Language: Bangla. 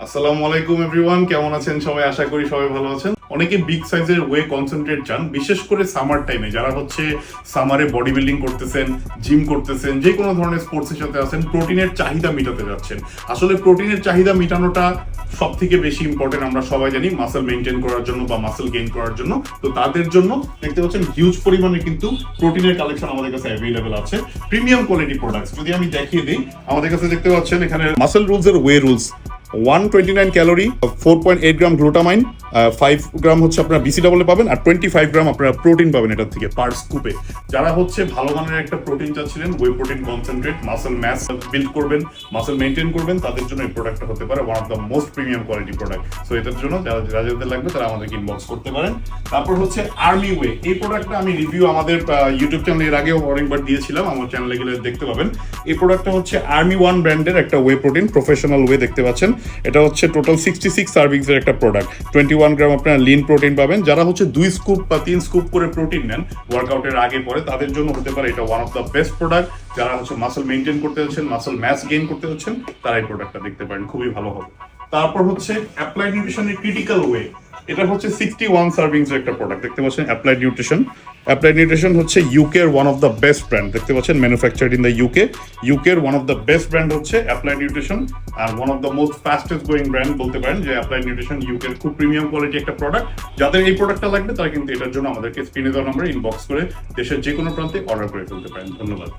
আসসালামু আলাইকুম এভরিওয়ান, কেমন আছেন সবাই? আশা করি সবাই ভালো আছেন। অনেকে বিগ সাইজের ওয়ে কনসেন্ট্রেট চান, বিশেষ করে সামার টাইমে যারা সামারে বডি বিল্ডিং করতেছেন, জিম করতেছেন, যে কোনো ধরনের স্পোর্টসের সাথে আছেন, প্রোটিনের চাহিদা মেটাতে যাচ্ছেন। আসলে প্রোটিনের চাহিদা মেটানোটা সব থেকে বেশি ইম্পর্টেন্ট, আমরা সবাই জানি, মাসল মেনটেন করার জন্য বা মাসল গেইন করার জন্য। তো তাদের জন্য দেখতে পাচ্ছেন হিউজ পরিমাণে কিন্তু প্রোটিনের কালেকশন আমাদের কাছে অ্যাভেলেবেল আছে, প্রিমিয়াম কোয়ালিটি প্রোডাক্টস। যদি আমি দেখিয়ে দিই, আমাদের কাছে দেখতে পাচ্ছেন এখানে মাসল রুলস এর ওয়ে রুলস 129 ক্যালোরি, 4.8 গ্রাম গ্লুটামাইন, 5 গ্রাম হচ্ছে আপনারা বিসিডাবলে পাবেন, আর 25 গ্রাম আপনারা প্রোটিন পাবেন এটার থেকে পার স্কুপে। যারা ভালো মানের একটা প্রোটিন চাচ্ছিলেন, whey protein concentrate, muscle mass build করবেন, মাসল মেনটেন করবেন, তাদের জন্য এই প্রোডাক্টটা হতে পারে one of the most premium quality product. So এটার জন্য যাদের লাগবে তারা আমাদেরকে ইনবক্স করতে পারেন। তারপর আর্মি ওয়ে, এই প্রোডাক্টটা আমি রিভিউ আমাদের ইউটিউব চ্যানেলে এর আগেও অনেকবার দিয়েছিলাম, আমার চ্যানেলে গেলে দেখতে পাবেন। এই প্রোডাক্টটা আর্মি ওয়ান ব্র্যান্ডের একটা ওয়ে প্রোটিন, প্রফেশনাল ওয়ে দেখতে পাচ্ছেন। এটা টোটাল 66 সার্ভিংস এর একটা প্রোডাক্ট। 21 গ্রাম আপনারা লিন প্রোটিন পাবেন। যারা 2 স্কুপ বা 3 স্কুপ করে প্রোটিন নেন ওয়ার্কআউটের আগে পরে, তাদের জন্য হতে পারে এটা one of the best product. যারা মাসল মেনটেন করতে যাচ্ছেন, মাসল ম্যাস গেইন করতে যাচ্ছেন, তারা এই প্রোডাক্টটা দেখতে পারেন, খুবই ভালো হবে। তারপর অ্যাপ্লাইড নিউট্রিশনের ক্রিটিক্যাল ওয়ে, এটা 61 সার্ভিংস এর একটা প্রোডাক্ট দেখতে পাচ্ছেন। অ্যাপ্লাইড নিউট্রিশন ইউকের one of the best brand দেখতে পাচ্ছেন, ম্যানুফ্যাকচার্ড ইন দ্য ইউকের one of the best brand applied nutrition, আর one of the most fastest growing brand বলতে পারেন যে অ্যাপ্লাইড নিউট্রিশন ইউকের খুব প্রিমিয়াম কোয়ালিটি একটা প্রোডাক্ট। যাদের এই প্রোডাক্টটা লাগবে তারা কিন্তু এটার জন্য আমাদেরকে স্ক্রিনে দেওয়া নম্বরে ইনবক্স করে দেশের যে কোনো প্রান্তে অর্ডার করে ফেলতে পারেন। ধন্যবাদ।